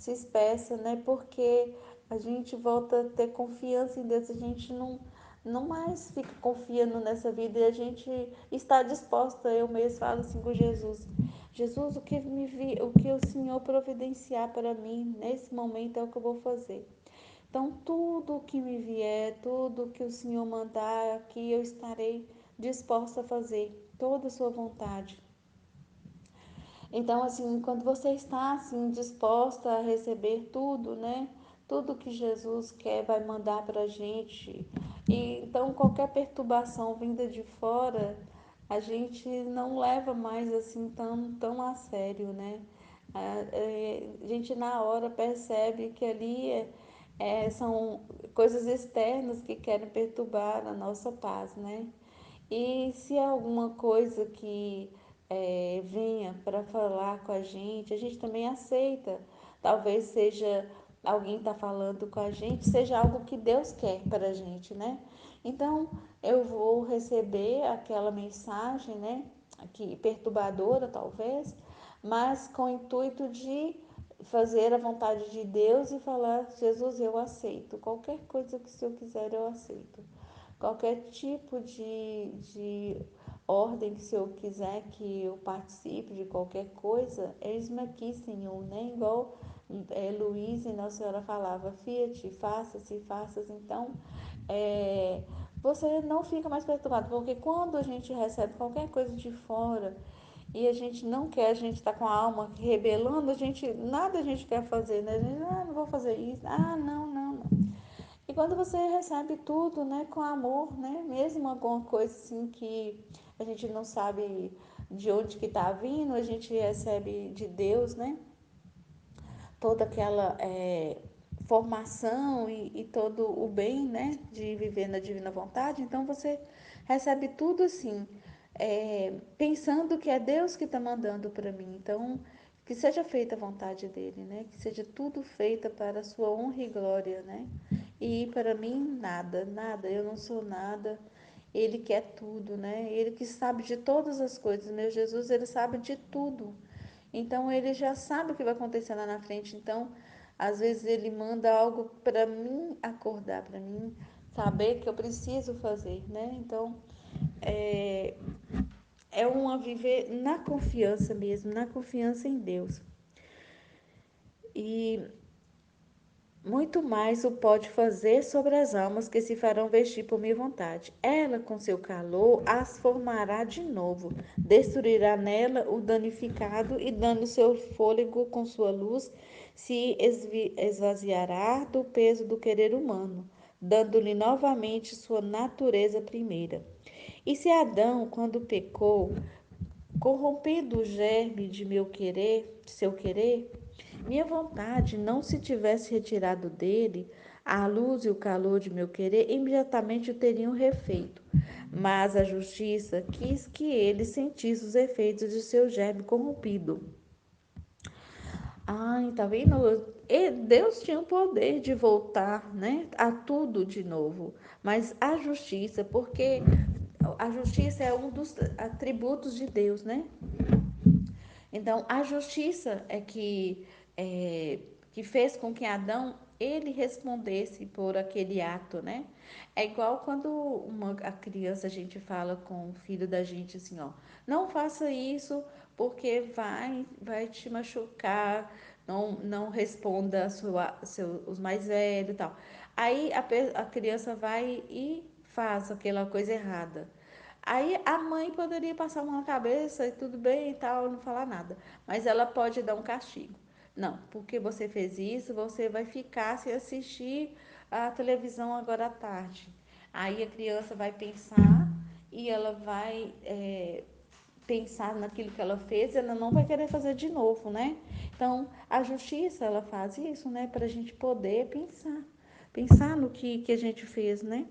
Speaker 1: espessa, né? Porque a gente volta a ter confiança em Deus, a gente não mais fica confiando nessa vida, e a gente está disposta, eu mesmo falo assim com Jesus, Jesus, o que o Senhor providenciar para mim nesse momento é o que eu vou fazer. Então, tudo que me vier, tudo que o Senhor mandar aqui, eu estarei disposta a fazer, toda a sua vontade. Então, assim, quando você está assim disposta a receber tudo, né? Tudo que Jesus quer vai mandar para a gente. E então qualquer perturbação vinda de fora, a gente não leva mais assim tão a sério, né? A gente na hora percebe que ali são coisas externas que querem perturbar a nossa paz, né? E se há alguma coisa que venha para falar com a gente também aceita. Talvez seja alguém está falando com a gente, seja algo que Deus quer para a gente, né? Então eu vou receber aquela mensagem, né? Que perturbadora talvez, mas com o intuito de fazer a vontade de Deus e falar, Jesus, eu aceito. Qualquer coisa que o Senhor quiser, eu aceito. Qualquer tipo de ordem que o Senhor quiser que eu participe de qualquer coisa, eis-me aqui, Senhor, né? Igual Luiz e Nossa Senhora falava, Fiat, faça-se, faça-se. Então, é, você não fica mais perturbado, porque quando a gente recebe qualquer coisa de fora e a gente não quer, a gente está com a alma rebelando, nada a gente quer fazer, né? A gente, não vou fazer isso, não. E quando você recebe tudo, né, com amor, né, mesmo alguma coisa assim que a gente não sabe de onde que está vindo, a gente recebe de Deus, né, toda aquela formação e todo o bem, né, de viver na divina vontade. Então você recebe tudo assim, pensando que é Deus que está mandando para mim. Então que seja feita a vontade dele, né, que seja tudo feita para a sua honra e glória, né. E para mim nada, eu não sou nada. Ele quer tudo, né? Ele que sabe de todas as coisas. Meu Jesus, ele sabe de tudo. Então ele já sabe o que vai acontecer lá na frente. Então, às vezes ele manda algo para mim acordar, para mim saber que eu preciso fazer, né? Então, é, é uma viver na confiança mesmo, na confiança em Deus. E muito mais o pode fazer sobre as almas que se farão vestir por minha vontade. Ela, com seu calor, as formará de novo, destruirá nela o danificado e, dando seu fôlego com sua luz, se esvaziará do peso do querer humano, dando-lhe novamente sua natureza primeira. E se Adão, quando pecou, corrompendo o germe de meu querer, de seu querer, minha vontade não se tivesse retirado dele, a luz e o calor de meu querer imediatamente o teriam refeito. Mas a justiça quis que ele sentisse os efeitos de seu germe corrompido. Ai, tá vendo? Deus tinha o poder de voltar, né, a tudo de novo. Mas a justiça, porque a justiça é um dos atributos de Deus, né? Então, a justiça que fez com que Adão ele respondesse por aquele ato, né? É igual quando a criança a gente fala com o filho da gente assim, ó, não faça isso porque vai te machucar, não responda os mais velhos e tal. Aí a criança vai e faz aquela coisa errada. Aí a mãe poderia passar a mão na cabeça e tudo bem e tal, não falar nada. Mas ela pode dar um castigo. Não, porque você fez isso, você vai ficar sem assistir a televisão agora à tarde. Aí a criança vai pensar e ela vai pensar naquilo que ela fez, ela não vai querer fazer de novo, né? Então, a justiça, ela faz isso, né? Para a gente poder pensar no que a gente fez, né?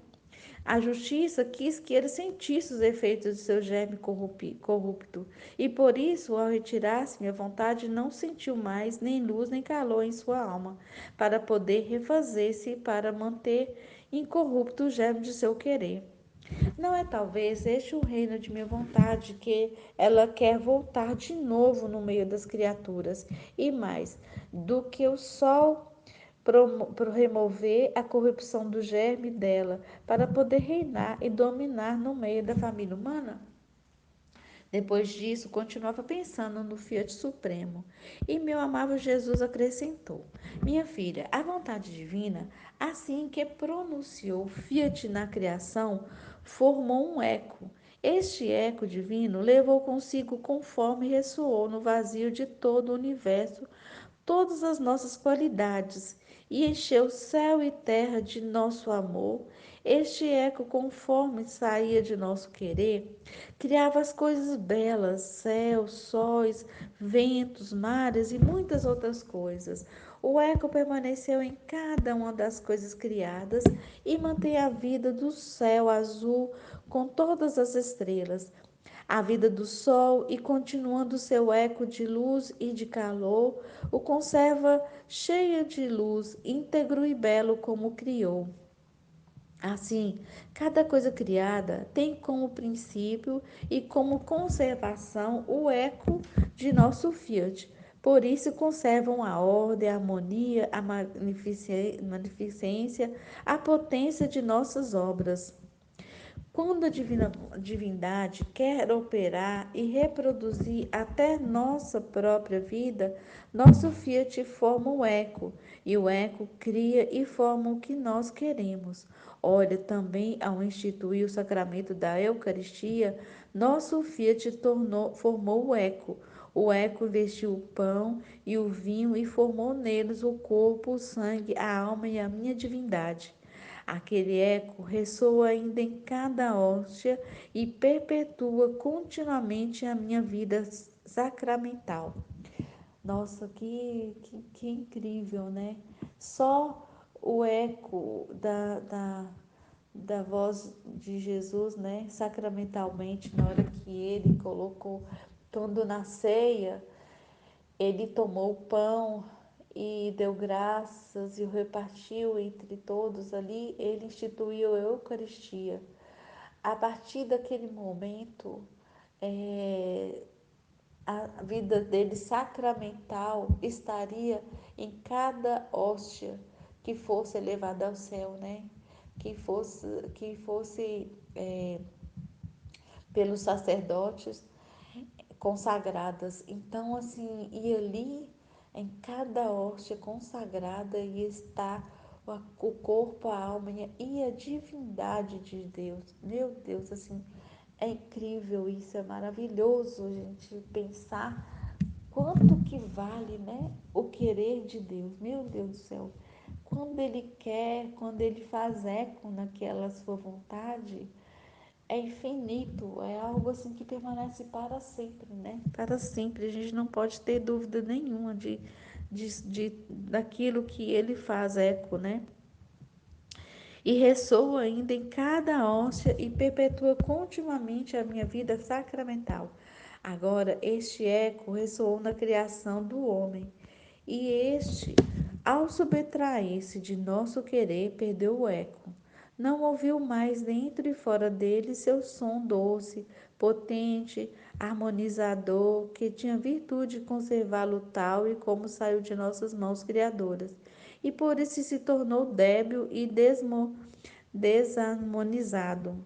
Speaker 1: A justiça quis que ele sentisse os efeitos de seu germe corrupto, e por isso, ao retirar-se minha vontade, não sentiu mais nem luz nem calor em sua alma, para poder refazer-se, para manter incorrupto o germe de seu querer. Não é talvez este o reino de minha vontade, que ela quer voltar de novo no meio das criaturas, e mais do que o sol remover a corrupção do germe dela, para poder reinar e dominar no meio da família humana? Depois disso, continuava pensando no Fiat Supremo. E meu amável Jesus acrescentou: Minha filha, a vontade divina, assim que pronunciou Fiat na criação, formou um eco. Este eco divino levou consigo, conforme ressoou no vazio de todo o universo, todas as nossas qualidades e encheu céu e terra de nosso amor. Este eco, conforme saía de nosso querer, criava as coisas belas, céus, sóis, ventos, mares e muitas outras coisas. O eco permaneceu em cada uma das coisas criadas e mantém a vida do céu azul com todas as estrelas, a vida do sol, e continuando seu eco de luz e de calor, o conserva cheia de luz, íntegro e belo como criou. Assim, cada coisa criada tem como princípio e como conservação o eco de nosso Fiat. Por isso conservam a ordem, a harmonia, a magnificência, a potência de nossas obras. Quando a divindade quer operar e reproduzir até nossa própria vida, nosso Fiat forma o eco, e o eco cria e forma o que nós queremos. Olha, também ao instituir o sacramento da Eucaristia, nosso Fiat formou o eco. O eco vestiu o pão e o vinho e formou neles o corpo, o sangue, a alma e a minha divindade. Aquele eco ressoa ainda em cada hóstia e perpetua continuamente a minha vida sacramental. Nossa, que incrível, né? Só o eco da voz de Jesus, né? Sacramentalmente, na hora que ele colocou, quando na ceia, ele tomou o pão e deu graças e o repartiu entre todos ali, ele instituiu a Eucaristia. A partir daquele momento, é, a vida dele sacramental estaria em cada hóstia que fosse elevada ao céu, né? Que fosse pelos sacerdotes consagradas. Então, assim, e ali em cada hóstia consagrada ia estar o corpo, a alma e a divindade de Deus. Meu Deus, assim, é incrível isso, é maravilhoso a gente pensar quanto que vale, né, o querer de Deus. Meu Deus do céu. Quando ele quer, quando ele faz eco naquela sua vontade, é infinito, é algo assim que permanece para sempre, né? Para sempre. A gente não pode ter dúvida nenhuma daquilo que ele faz eco, né? E ressoa ainda em cada hóstia e perpetua continuamente a minha vida sacramental. Agora, este eco ressoou na criação do homem, e este, ao subtrair-se de nosso querer, perdeu o eco. Não ouviu mais dentro e fora dele seu som doce, potente, harmonizador, que tinha virtude de conservá-lo tal e como saiu de nossas mãos criadoras. E por isso se tornou débil e desarmonizado.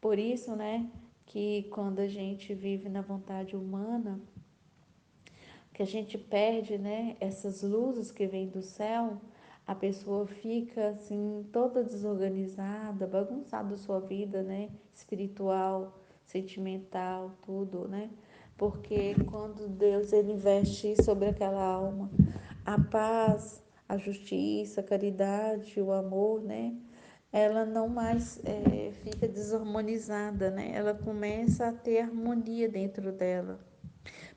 Speaker 1: Por isso, né, que quando a gente vive na vontade humana, que a gente perde, né, essas luzes que vêm do céu, a pessoa fica assim toda desorganizada, bagunçada a sua vida, né, espiritual, sentimental, tudo, né? Porque quando Deus ele investe sobre aquela alma a paz, a justiça, a caridade, o amor, né? ela não mais fica desarmonizada, né? Ela começa a ter harmonia dentro dela.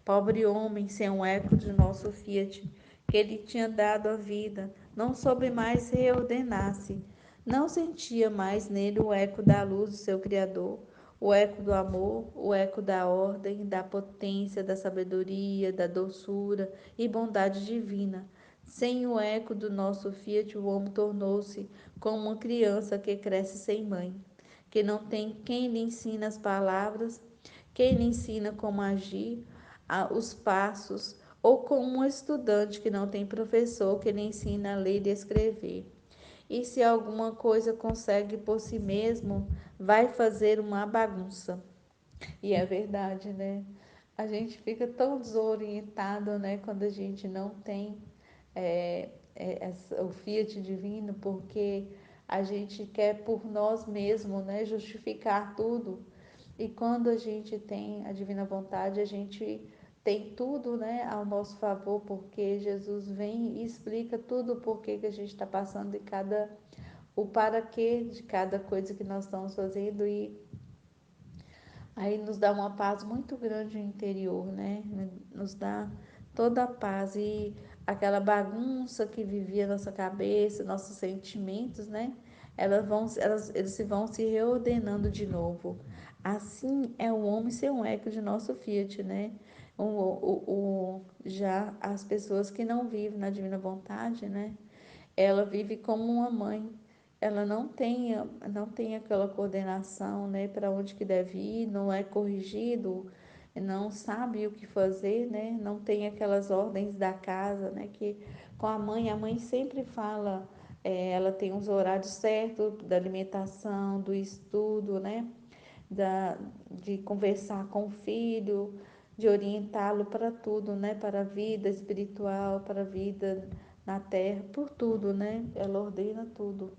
Speaker 1: Pobre homem, sem um eco de nosso Fiat, que ele tinha dado a vida, não soube mais reordenar-se, não sentia mais nele o eco da luz do seu Criador, o eco do amor, o eco da ordem, da potência, da sabedoria, da doçura e bondade divina. Sem o eco do nosso Fiat, o homem tornou-se como uma criança que cresce sem mãe, que não tem quem lhe ensine as palavras, quem lhe ensina como agir, os passos, ou como um estudante que não tem professor que lhe ensina a ler e escrever. E se alguma coisa consegue por si mesmo, vai fazer uma bagunça. E é verdade, né? A gente fica tão desorientado, né, quando a gente não tem o Fiat divino, porque a gente quer por nós mesmos, né, justificar tudo. E quando a gente tem a divina vontade, a gente tem tudo, né, ao nosso favor, porque Jesus vem e explica tudo o porquê que a gente está passando e o para quê de cada coisa que nós estamos fazendo, e aí nos dá uma paz muito grande no interior, né? Nos dá toda a paz e aquela bagunça que vivia nossa cabeça, nossos sentimentos, né? Eles se vão se reordenando de novo. Assim é o homem ser um eco de nosso Fiat, né? Já as pessoas que não vivem na divina vontade, né? Ela vive como uma mãe. Ela não tem aquela coordenação, né, para onde que deve ir, não é corrigido, não sabe o que fazer, né, não tem aquelas ordens da casa, né, que com a mãe sempre fala, ela tem os horários certos da alimentação, do estudo, né, de conversar com o filho, de orientá-lo para tudo, né, para a vida espiritual, para a vida na terra, por tudo, né, ela ordena tudo.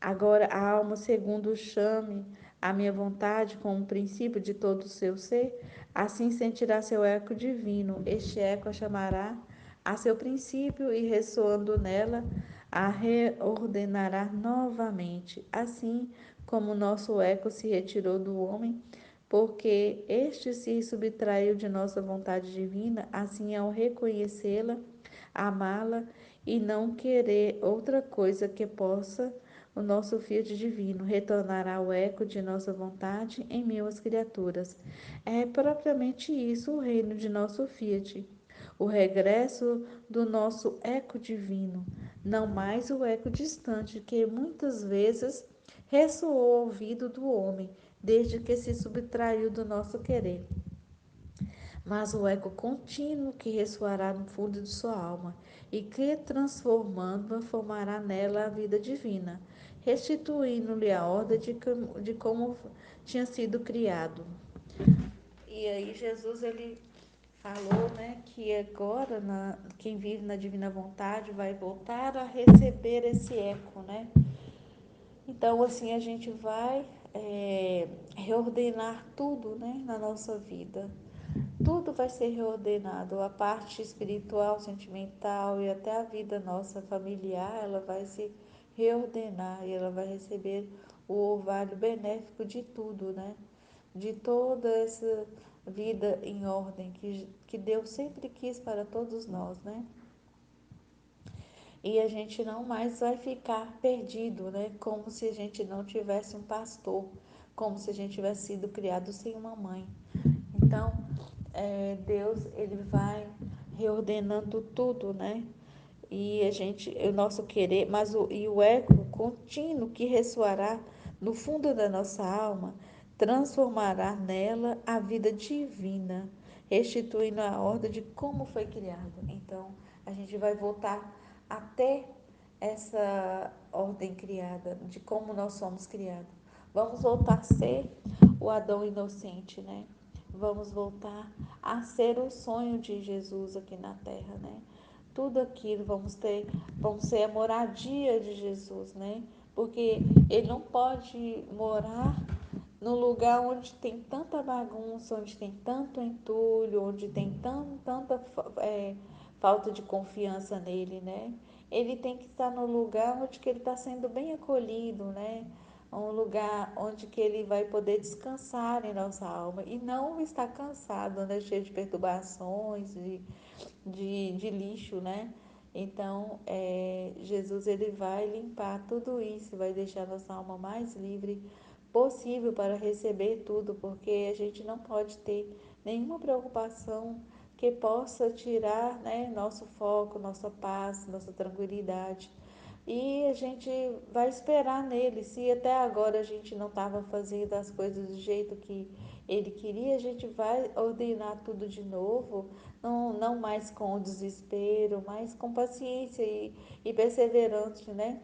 Speaker 1: Agora, a alma, segundo chame a minha vontade como princípio de todo o seu ser, assim sentirá seu eco divino. Este eco a chamará a seu princípio e, ressoando nela, a reordenará novamente. Assim como o nosso eco se retirou do homem, porque este se subtraiu de nossa vontade divina, assim ao reconhecê-la, amá-la e não querer outra coisa que possa o nosso Fiat divino retornará ao eco de nossa vontade em meio às criaturas. É propriamente isso o reino de nosso Fiat, o regresso do nosso eco divino, não mais o eco distante que muitas vezes ressoou ao ouvido do homem, desde que se subtraiu do nosso querer, mas o eco contínuo que ressoará no fundo de sua alma e que, transformando-a, formará nela a vida divina, restituindo-lhe a ordem de como tinha sido criado. E aí Jesus ele falou, né, que agora quem vive na divina vontade vai voltar a receber esse eco, né? Então assim a gente vai reordenar tudo, né, na nossa vida. Tudo vai ser reordenado, a parte espiritual, sentimental e até a vida nossa familiar, ela vai se reordenar e ela vai receber o orvalho benéfico de tudo, né? De toda essa vida em ordem que Deus sempre quis para todos nós, né? E a gente não mais vai ficar perdido, né? Como se a gente não tivesse um pastor, como se a gente tivesse sido criado sem uma mãe. Então, Deus ele vai reordenando tudo, né? E o nosso querer, e o eco contínuo que ressoará no fundo da nossa alma transformará nela a vida divina, restituindo a ordem de como foi criado. Então, a gente vai voltar até essa ordem criada, de como nós somos criados. Vamos voltar a ser o Adão inocente, né? Vamos voltar a ser o sonho de Jesus aqui na terra, né? Tudo aquilo vamos ser a moradia de Jesus, né? Porque ele não pode morar num lugar onde tem tanta bagunça, onde tem tanto entulho, onde tem tanta falta de confiança nele, né? ele tem que estar no lugar onde que ele está sendo bem acolhido, né? Um lugar onde que ele vai poder descansar em nossa alma e não estar cansado, né? Cheio de perturbações, de lixo, né? Então, Jesus ele vai limpar tudo isso, vai deixar nossa alma mais livre possível para receber tudo, porque a gente não pode ter nenhuma preocupação que possa tirar, né, nosso foco, nossa paz, nossa tranquilidade. E a gente vai esperar nele. Se até agora a gente não estava fazendo as coisas do jeito que ele queria, a gente vai ordenar tudo de novo, não mais com desespero, mas com paciência e perseverante, né?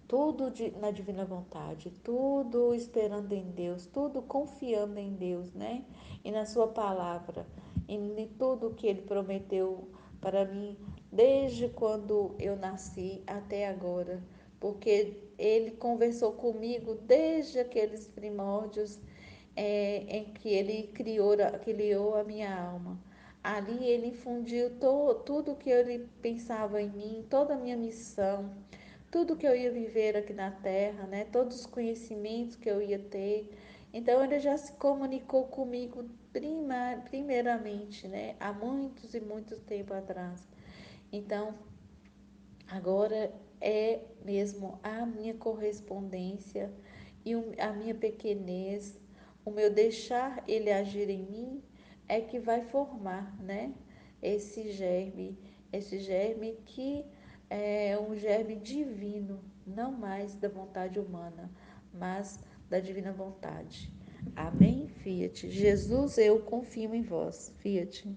Speaker 1: Tudo na divina vontade, tudo esperando em Deus, tudo confiando em Deus, né? E na sua palavra, e em tudo que ele prometeu para mim, desde quando eu nasci até agora, porque ele conversou comigo desde aqueles primórdios em que ele criou a minha alma. Ali ele infundiu tudo que ele pensava em mim, toda a minha missão, tudo que eu ia viver aqui na Terra, né? Todos os conhecimentos que eu ia ter. Então ele já se comunicou comigo primeiramente, né? Há muitos e muitos tempo atrás. Então agora é mesmo a minha correspondência e a minha pequenez, o meu deixar ele agir em mim é que vai formar, né? Esse germe que é um germe divino, não mais da vontade humana, mas da divina vontade. Amém, Fiat. Jesus, eu confio em vós. Fiat.